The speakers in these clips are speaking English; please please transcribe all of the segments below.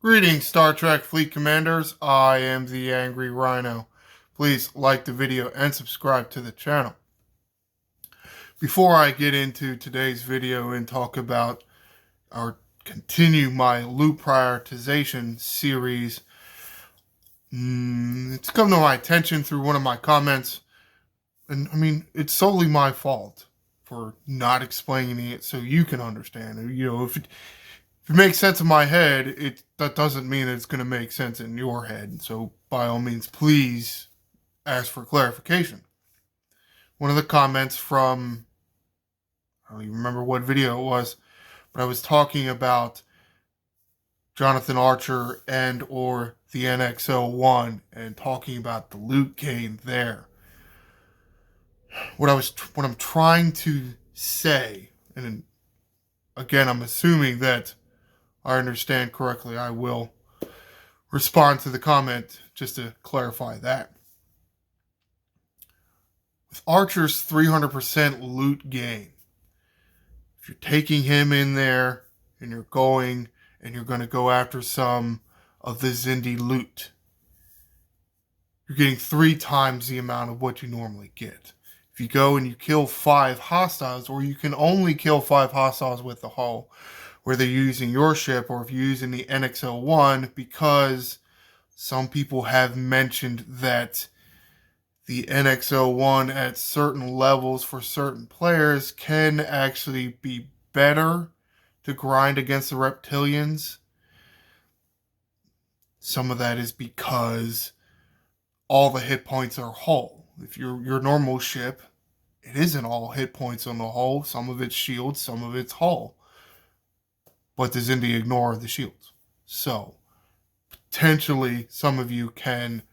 Greetings, Star Trek Fleet Commanders. I am the Angry Rhino. Please like the video and subscribe to the channel. Before I get into today's video and talk about or continue my loop prioritization series, it's come to my attention through one of my comments, and it's solely my fault for not explaining it so you can understand. If it makes sense in my head, that doesn't mean it's going to make sense in your head. So by all means, please ask for clarification. One of the comments from, I don't even remember what video it was, but I was talking about Jonathan Archer and or the NX-01 and talking about the loot gain there. What I'm trying to say, and again, I'm assuming that I understand correctly, I will respond to the comment just to clarify that. With Archer's 300% loot gain, if you're taking him in there and you're going to go after some of the Xindi loot, you're getting 3 times the amount of what you normally get. If you go and you kill 5 hostiles, or you can only kill 5 hostiles with the hull, whether you're using your ship or if you're using the NX-01, because some people have mentioned that the NX-01 at certain levels for certain players can actually be better to grind against the reptilians. Some of that is because all the hit points are hull. If your normal ship, it isn't all hit points on the hull. Some of it's shield, some of it's hull. But the Xindi ignore the shields. So potentially some of you can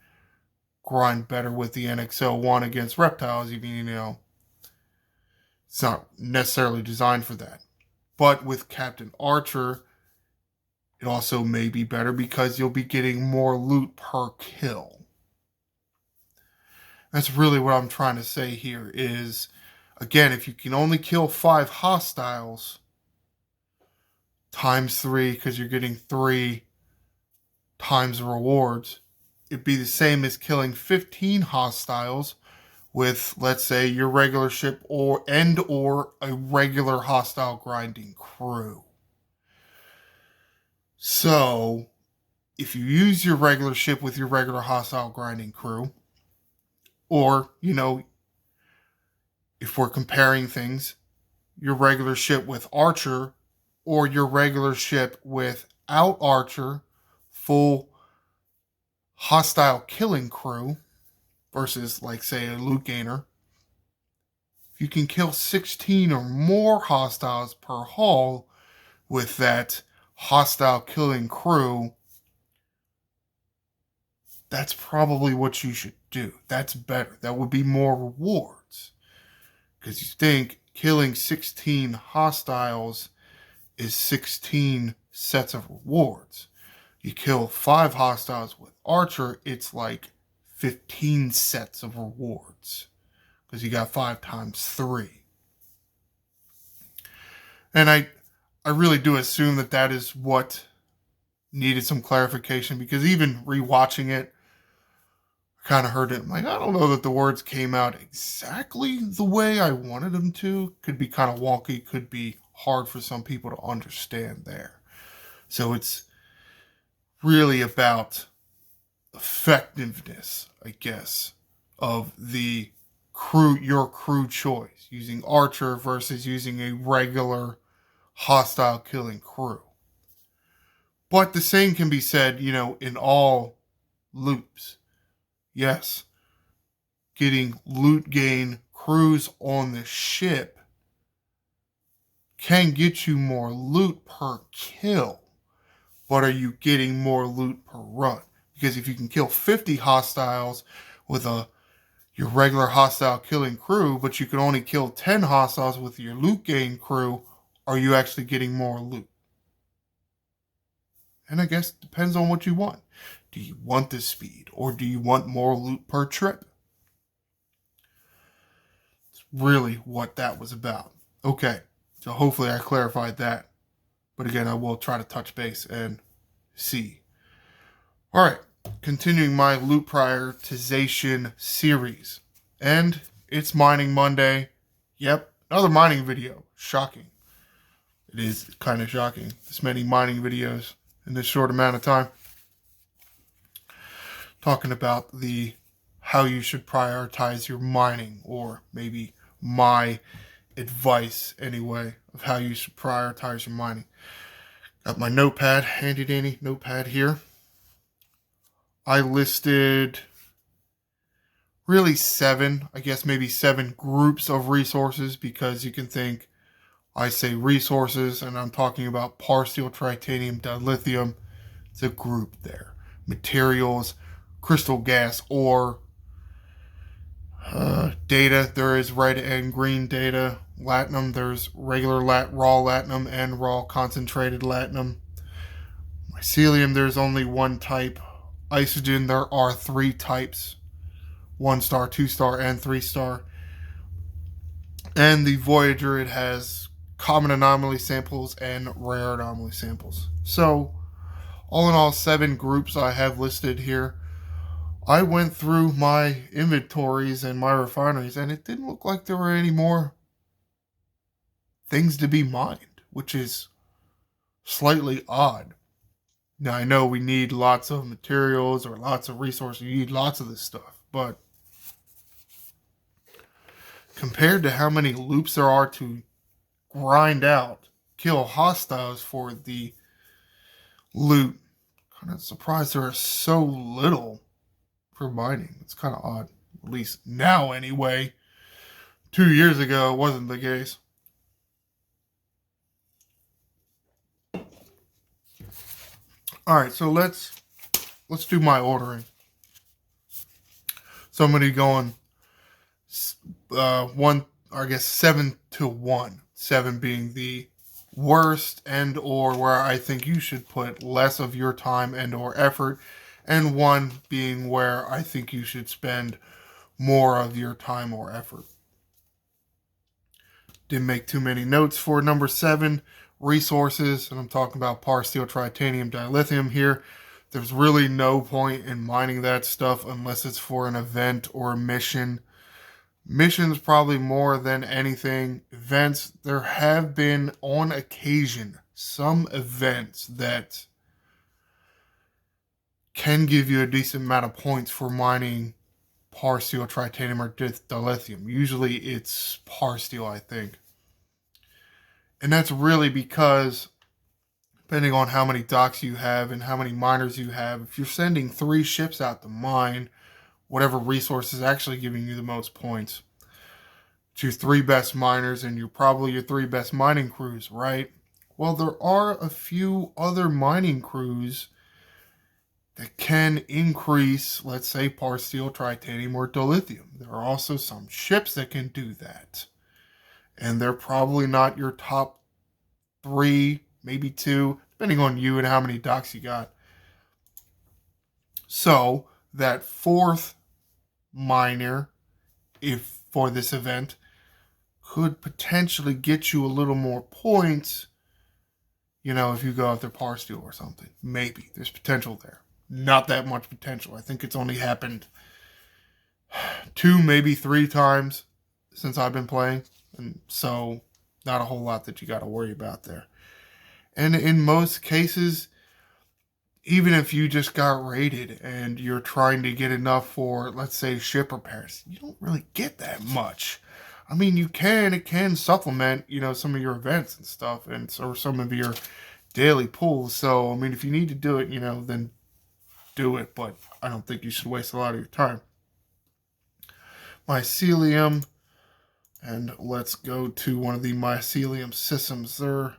grind better with the NX-01 against reptiles, even, it's not necessarily designed for that. But with Captain Archer, it also may be better because you'll be getting more loot per kill. That's really what I'm trying to say here is, again, if you can only kill 5 hostiles, times 3, because you're getting 3 times the rewards, it'd be the same as killing 15 hostiles with, let's say, your regular ship or a regular hostile grinding crew. So, if you use your regular ship with your regular hostile grinding crew, or, if we're comparing things, your regular ship with Archer or your regular ship without Archer, full hostile killing crew versus, like, say, a loot gainer, if you can kill 16 or more hostiles per hull with that hostile killing crew, that's probably what you should do. That's better. That would be more rewards. Because you think killing 16 hostiles is 16 sets of rewards. You kill 5 hostiles with Archer, it's like 15 sets of rewards. Because you got 5 times 3. And I really do assume that is what needed some clarification, because even rewatching it, I kind of heard it. I'm like, I don't know that the words came out exactly the way I wanted them to. Could be kind of wonky, could be hard for some people to understand there. So it's really about effectiveness, I guess, of the crew, your crew choice, using Archer versus using a regular hostile killing crew. But the same can be said, in all loops. Yes, getting loot gain crews on the ship can get you more loot per kill. But are you getting more loot per run? Because if you can kill 50 hostiles with your regular hostile killing crew, but you can only kill 10 hostiles with your loot gain crew, are you actually getting more loot? And I guess it depends on what you want. Do you want the speed, or do you want more loot per trip? It's really what that was about. Okay, so hopefully I clarified that. But again, I will try to touch base and see. All right, continuing my loot prioritization series. And it's Mining Monday. Yep, another mining video. Shocking. It is kind of shocking. This many mining videos in this short amount of time. Talking about how you should prioritize your mining, or maybe my advice anyway of how you should prioritize your mining. Got my notepad, handy dandy notepad here. I listed really 7, I guess maybe 7 groups of resources, because you can think I say resources and I'm talking about steel, titanium, dilithium. It's a group there. Materials, crystal gas, ore, data. There is red and green data. Latinum, there's regular raw latinum and raw concentrated latinum. Mycelium, there's only one type. Isogen, there are 3 types. 1-star, 2-star, and 3-star. And the Voyager, it has common anomaly samples and rare anomaly samples. So, all in all, 7 groups I have listed here. I went through my inventories and my refineries, and it didn't look like there were any more things to be mined, which is slightly odd. Now, I know we need lots of materials or lots of resources. You need lots of this stuff, but compared to how many loops there are to grind out, kill hostiles for the loot, kind of surprised there are so little for mining. It's kind of odd. At least now, anyway. 2 years ago, it wasn't the case. All right, so let's do my ordering. So I'm going to be going 7 to 1. 7 being the worst, and or where I think you should put less of your time and or effort, and 1 being where I think you should spend more of your time or effort. Didn't make too many notes for number 7, resources, and I'm talking about steel, titanium, dilithium here. There's really no point in mining that stuff unless it's for an event or a mission. Missions probably more than anything. Events, there have been on occasion some events that can give you a decent amount of points for mining steel, titanium, or dilithium. Usually it's steel, I think. And that's really because, depending on how many docks you have and how many miners you have, if you're sending 3 ships out to mine, whatever resource is actually giving you the most points, it's your 3 best miners and you're probably your 3 best mining crews, right? Well, there are a few other mining crews that can increase, let's say, steel, titanium, or dilithium. There are also some ships that can do that. And they're probably not your top 3, maybe 2, depending on you and how many docks you got. So, that 4th miner, if for this event, could potentially get you a little more points, if you go after steel or something. Maybe. There's potential there. Not that much potential. I think it's only happened 2, maybe 3 times since I've been playing. And so, not a whole lot that you got to worry about there. And in most cases, even if you just got raided and you're trying to get enough for, let's say, ship repairs, you don't really get that much. I mean, it can supplement, some of your events and stuff, or some of your daily pulls. So, I mean, if you need to do it, then do it. But I don't think you should waste a lot of your time. Mycelium. And let's go to one of the mycelium systems there.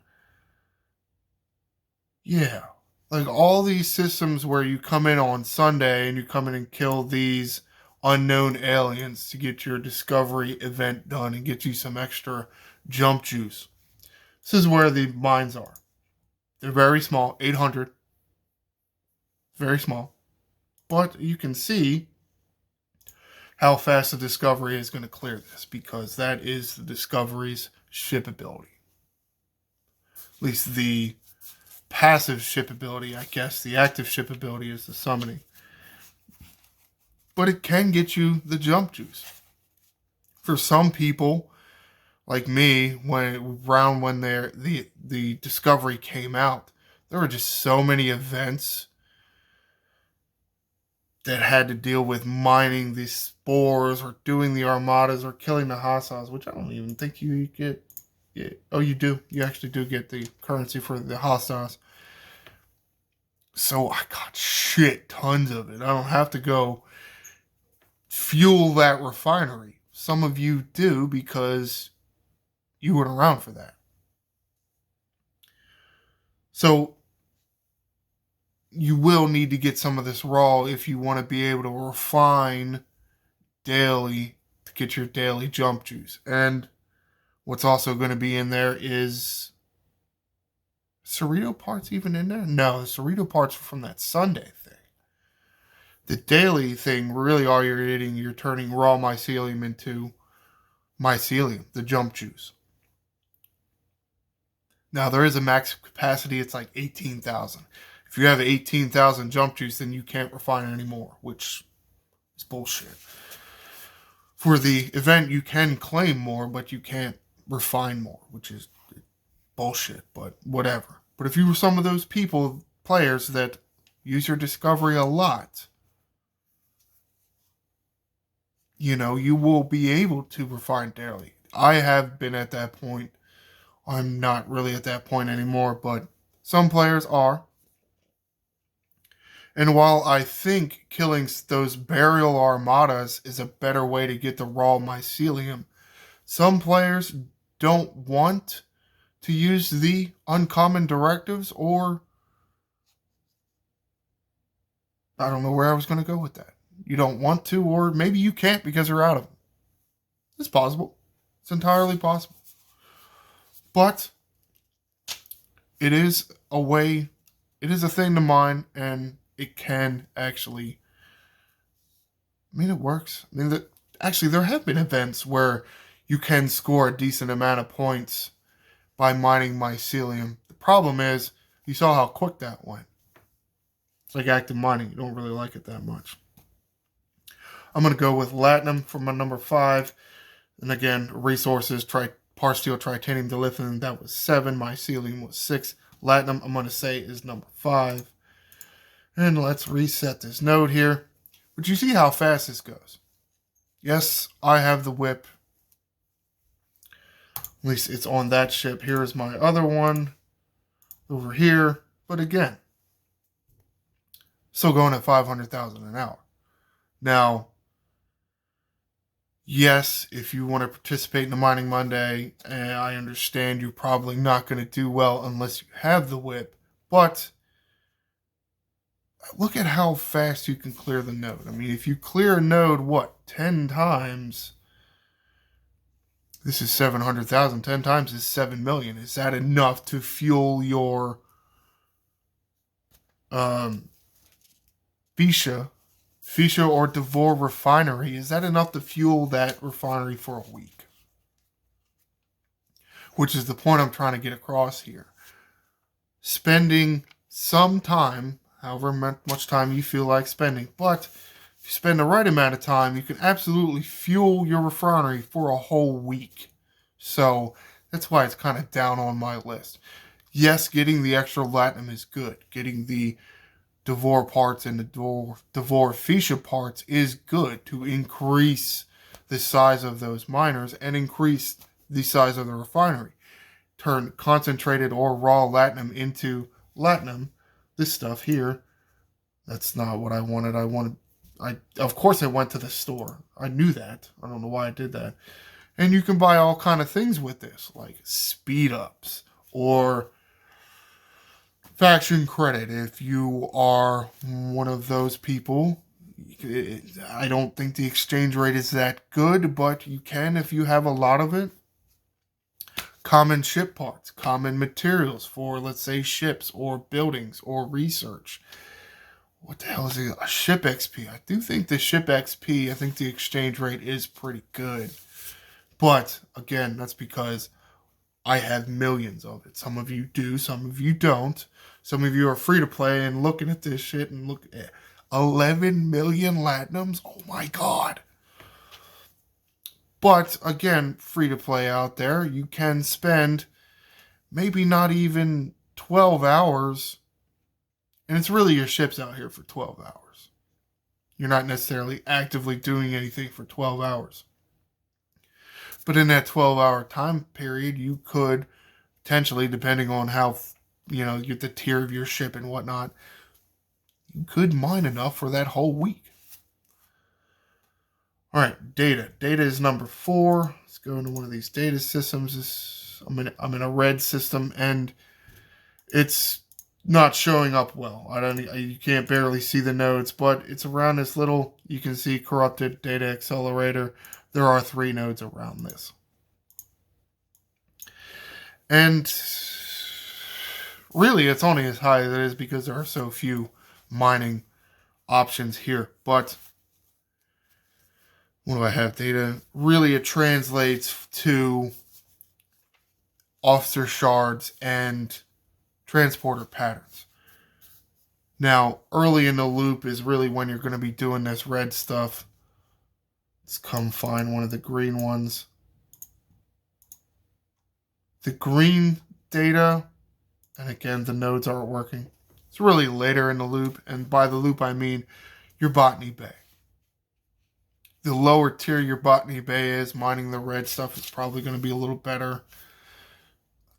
Yeah. Like all these systems where you come in on Sunday and you come in and kill these unknown aliens to get your discovery event done and get you some extra jump juice. This is where the mines are. They're very small, 800. Very small. But you can see how fast the Discovery is going to clear this, because that is the Discovery's ship ability. At least the passive ship ability, I guess. The active ship ability is the summoning. But it can get you the jump juice. For some people, like me, when the discovery came out, there were just so many events that had to deal with mining the spores or doing the armadas or killing the hostiles, which I don't even think you get. Yeah. Oh, you do. You actually do get the currency for the hostiles. So I got shit tons of it. I don't have to go fuel that refinery. Some of you do because you weren't around for that. So you will need to get some of this raw if you want to be able to refine daily to get your daily jump juice. And what's also going to be in there is Cerrito parts even in there? No, the Cerrito parts are from that Sunday thing. The daily thing, really all you're eating, you're turning raw mycelium into mycelium, the jump juice. Now, there is a max capacity. It's like 18,000. If you have 18,000 jump juice, then you can't refine anymore, which is bullshit. For the event, you can claim more, but you can't refine more, which is bullshit, but whatever. But if you were some of those players that use your discovery a lot, you will be able to refine daily. I have been at that point. I'm not really at that point anymore, but some players are. And while I think killing those burial armadas is a better way to get the raw mycelium, some players don't want to use the uncommon directives, or I don't know where I was going to go with that. You don't want to, or maybe you can't because you're out of them. It's possible. It's entirely possible. But it is a way, it is a thing to mine, and it can actually, it works. Actually, there have been events where you can score a decent amount of points by mining mycelium. The problem is, you saw how quick that went. It's like active mining. You don't really like it that much. I'm going to go with Latinum for my number 5. And again, resources, Parsteel, Titanium, Dilithium, that was 7. Mycelium was 6. Latinum, I'm going to say, is number 5. And let's reset this node here. But you see how fast this goes. Yes, I have the whip. At least it's on that ship. Here is my other one over here. But again, still going at 500,000 an hour. Now, yes, if you want to participate in the Mining Monday, I understand you're probably not going to do well unless you have the whip. But look at how fast you can clear the node. I mean, if you clear a node, 10 times? This is 700,000. 10 times is 7 million. Is that enough to fuel your Fisha or Devore refinery? Is that enough to fuel that refinery for a week? Which is the point I'm trying to get across here. Spending some time, however much time you feel like spending, but if you spend the right amount of time, you can absolutely fuel your refinery for a whole week. So that's why it's kind of down on my list. Yes, getting the extra latinum is good. Getting the Devore parts and the Devore Fisha parts is good to increase the size of those miners and increase the size of the refinery. Turn concentrated or raw latinum into latinum. This stuff here, that's not what I wanted. Of course I went to the store. I knew that. I don't know why I did that. And you can buy all kind of things with this, like speed ups or faction credit. If you are one of those people, I don't think the exchange rate is that good, but you can if you have a lot of it. Common ship parts, common materials for, let's say, ships or buildings or research. What the hell is it? A ship XP. I do think the ship XP, I think the exchange rate is pretty good. But, again, that's because I have millions of it. Some of you do, some of you don't. Some of you are free to play and looking at this shit and look at 11 million Latinums. Oh my God. But again, free to play out there, you can spend maybe not even 12 hours, and it's really your ships out here for 12 hours. You're not necessarily actively doing anything for 12 hours. But in that 12-hour time period, you could potentially, depending on how, the tier of your ship and whatnot, you could mine enough for that whole week. All right, data. Data is number 4. Let's go into one of these data systems. I'm in a red system, and it's not showing up well. You can't barely see the nodes, but it's around this little, you can see corrupted data accelerator. There are 3 nodes around this. And really, it's only as high as it is because there are so few mining options here. But what do I have? Data. Really, it translates to officer shards and transporter patterns. Now, early in the loop is really when you're going to be doing this red stuff. Let's come find one of the green ones. The green data, and again, the nodes aren't working. It's really later in the loop, and by the loop I mean your botany bay. The lower tier your botany bay is, mining the red stuff is probably going to be a little better.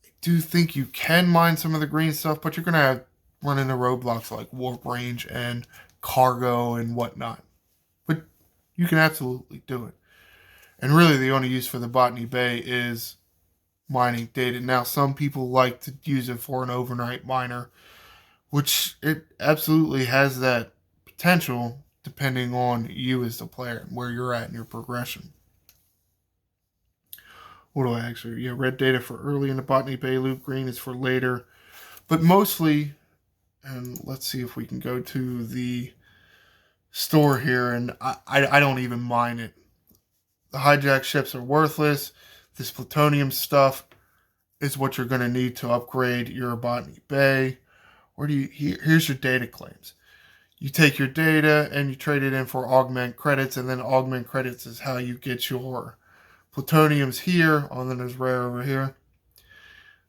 I do think you can mine some of the green stuff, but you're going to run into roadblocks like warp range and cargo and whatnot. But you can absolutely do it. And really the only use for the botany bay is mining data. Now, some people like to use it for an overnight miner, which it absolutely has that potential depending on you as the player and where you're at in your progression. What do I actually... Yeah, red data for early in the botany bay loop, green is for later. But mostly, and let's see if we can go to the store here, and I don't even mine it. The hijack ships are worthless. This plutonium stuff is what you're going to need to upgrade your botany bay. Here's your data claims. You take your data and you trade it in for augment credits, and then augment credits is how you get your plutoniums here, and then there's rare over here.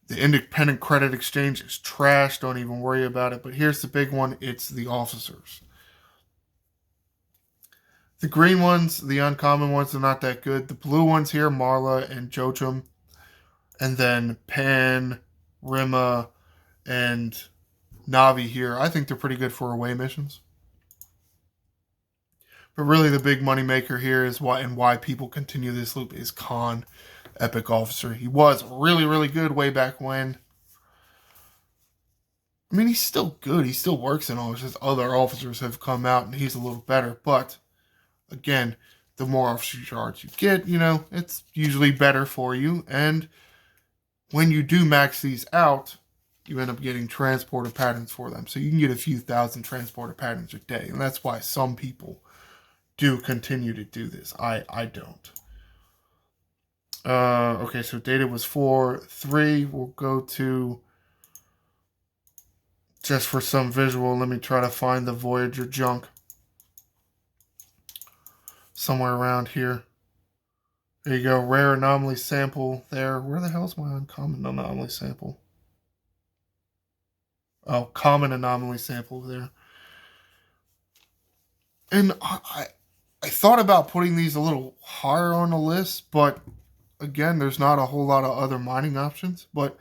The independent credit exchange is trash. Don't even worry about it. But here's the big one. It's the officers. The green ones, the uncommon ones, are not that good. The blue ones here, Marla and Joachim, and then Pan, Rima, and Navi here, I think they're pretty good for away missions. But really the big money maker here is why people continue this loop is Khan, Epic Officer. He was really, really good way back when. I mean, he's still good. He still works in all. It's just other officers have come out and he's a little better. But again, the more officer shards you get, it's usually better for you. And when you do max these out, you end up getting transporter patterns for them. So you can get a few thousand transporter patterns a day. And that's why some people do continue to do this. I don't. Okay, so data was 4, 3. We'll go to, just for some visual, let me try to find the Voyager junk. Somewhere around here. There you go, rare anomaly sample there. Where the hell is my uncommon anomaly sample? Oh, common anomaly sample there. And I thought about putting these a little higher on the list, but again, there's not a whole lot of other mining options. But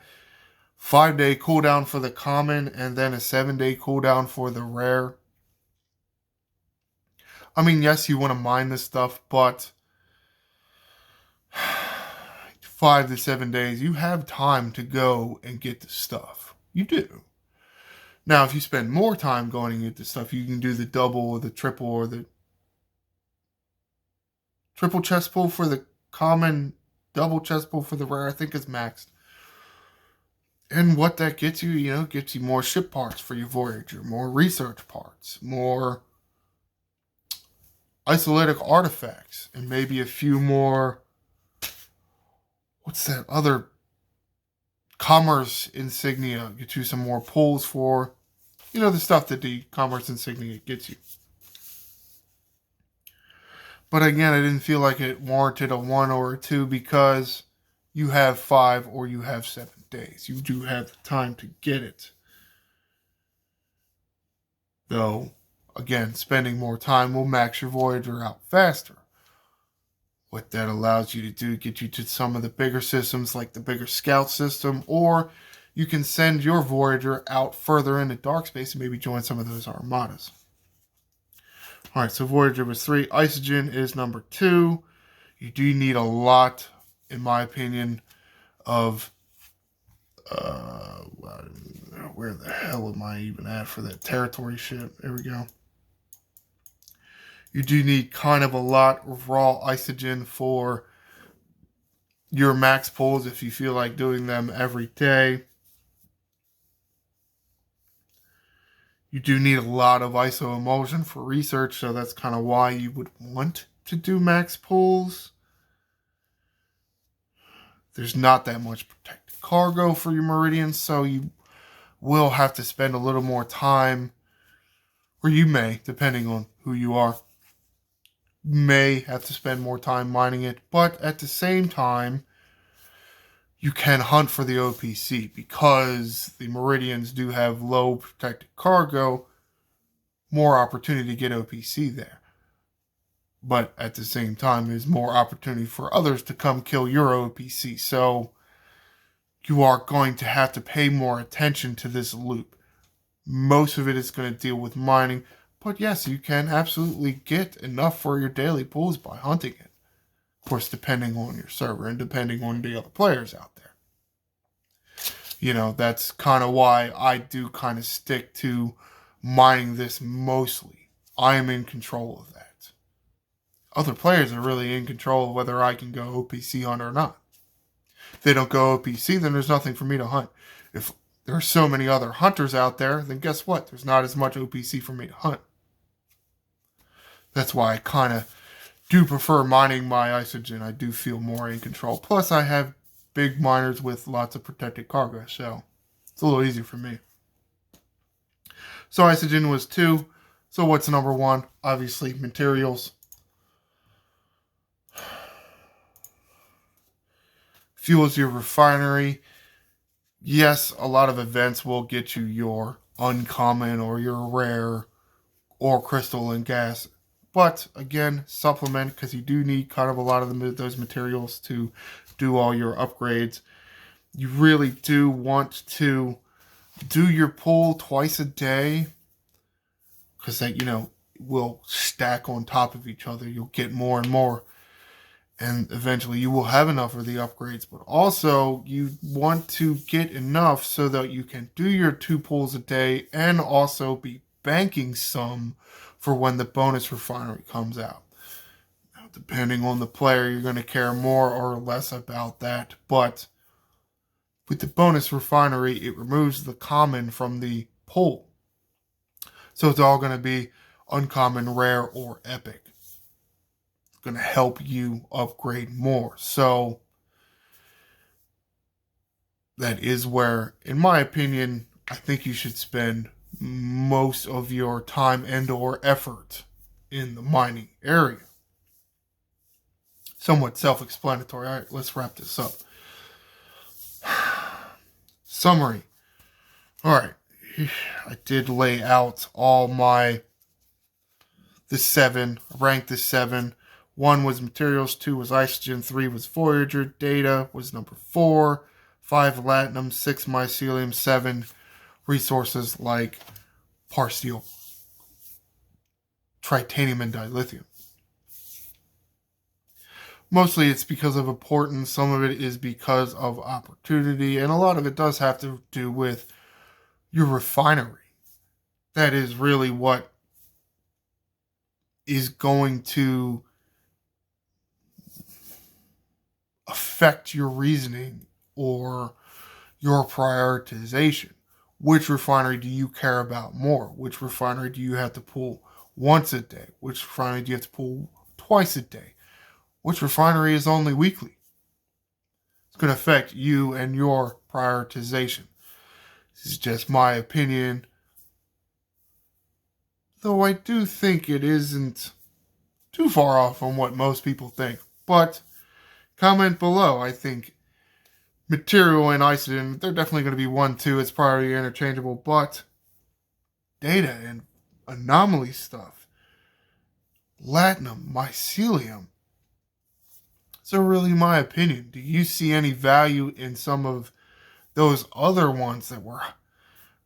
5-day cooldown for the common and then a 7-day cooldown for the rare. I mean, yes, you want to mine this stuff, but 5 to 7 days, you have time to go and get the stuff. You do. Now, if you spend more time going and get the stuff, you can do the double or the triple or the triple chest pull for the common, double chest pull for the rare, I think is maxed. And what that gets you, gets you more ship parts for your Voyager, more research parts, more isolytic artifacts, and maybe a few more, what's that other commerce insignia, get you some more pulls for, the stuff that the commerce insignia gets you. But again, I didn't feel like it warranted a 1 or a 2 because you have 5 or you have 7 days. You do have the time to get it. Though, again, spending more time will max your Voyager out faster. What that allows you to do, get you to some of the bigger systems like the bigger Scout system, or you can send your Voyager out further into dark space and maybe join some of those armadas. Alright, so Voyager was 3. Isogen is number 2. You do need a lot, in my opinion, of... where the hell am I even at for that territory shit? There we go. You do need kind of a lot of raw isogen for your max pulls if you feel like doing them every day. You do need a lot of isoemulsion for research, so that's kind of why you would want to do max pulls. There's not that much protected cargo for your meridians, so you will have to spend a little more time, or you may, depending on who you are, may have to spend more time mining it, but at the same time, you can hunt for the OPC because the meridians do have low protected cargo, more opportunity to get OPC there. But at the same time, there's more opportunity for others to come kill your OPC, so you are going to have to pay more attention to this loop. Most of it is going to deal with mining, but yes, you can absolutely get enough for your daily pulls by hunting it. Of course, depending on your server and depending on the other players out there. That's kind of why I do kind of stick to mining this mostly. I am in control of that. Other players are really in control of whether I can go OPC hunt or not. If they don't go OPC, then there's nothing for me to hunt. If there are so many other hunters out there, then guess what? There's not as much OPC for me to hunt. That's why I kind of do prefer mining my isogen. I do feel more in control. Plus, I have big miners with lots of protected cargo, so it's a little easier for me. So isogen was 2. So what's number 1? Obviously, materials. Fuels your refinery. Yes, a lot of events will get you your uncommon or your rare or crystal and gas. But again, supplement, because you do need kind of a lot of those materials to do all your upgrades. You really do want to do your pull twice a day, because that, will stack on top of each other. You'll get more and more. And eventually you will have enough for the upgrades. But also, you want to get enough so that you can do your 2 pulls a day and also be banking some for when the bonus refinery comes out. Now, depending on the player, you're going to care more or less about that. But with the bonus refinery, it removes the common from the pull. So it's all going to be uncommon, rare, or epic. It's going to help you upgrade more. So that is where, in my opinion, I think you should spend most of your time and or effort in the mining area. Somewhat self-explanatory. All right, let's wrap this up. Summary. All right, I did lay out all the 7, ranked the 7. 1 was materials, 2 was isogen, 3 was Voyager, data was number 4, 5 latinum, 6 mycelium, 7 resources like parsteel, tritanium, and dilithium. Mostly it's because of importance, some of it is because of opportunity, and a lot of it does have to do with your refinery. That is really what is going to affect your reasoning or your prioritization. Which refinery do you care about more? Which refinery do you have to pull once a day? Which refinery do you have to pull twice a day? Which refinery is only weekly? It's going to affect you and your prioritization. This is just my opinion, though I do think it isn't too far off from what most people think. But comment below. I think material and isogen, they're definitely going to be 1, 2. It's probably interchangeable, but data and anomaly stuff, latinum, mycelium. So really, my opinion, do you see any value in some of those other ones that were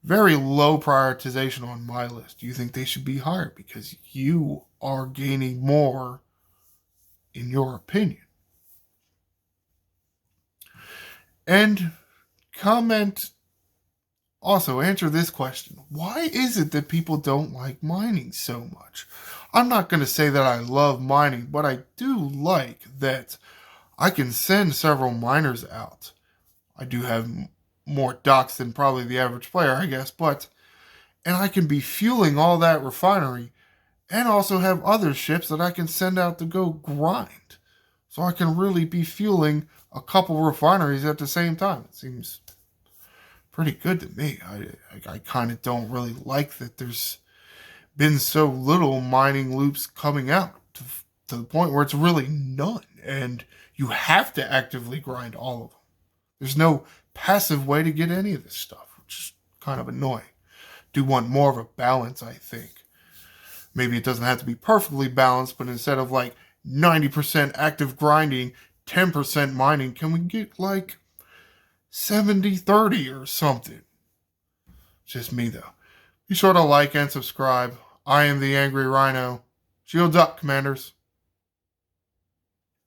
very low prioritization on my list? Do you think they should be higher because you are gaining more in your opinion? And comment, also answer this question. Why is it that people don't like mining so much? I'm not going to say that I love mining, but I do like that I can send several miners out. I do have more docks than probably the average player, I guess, and I can be fueling all that refinery and also have other ships that I can send out to go grind. So I can really be fueling a couple refineries at the same time. It seems pretty good to me. I kind of don't really like that there's been so little mining loops coming out to the point where it's really none. And you have to actively grind all of them. There's no passive way to get any of this stuff, which is kind of annoying. Do want more of a balance, I think. Maybe it doesn't have to be perfectly balanced, but instead of like 90% active grinding, 10% mining, can we get like 70-30 or something? Just me, though. Be sure to like and subscribe. I am the Angry Rhino. Shields up, Commanders.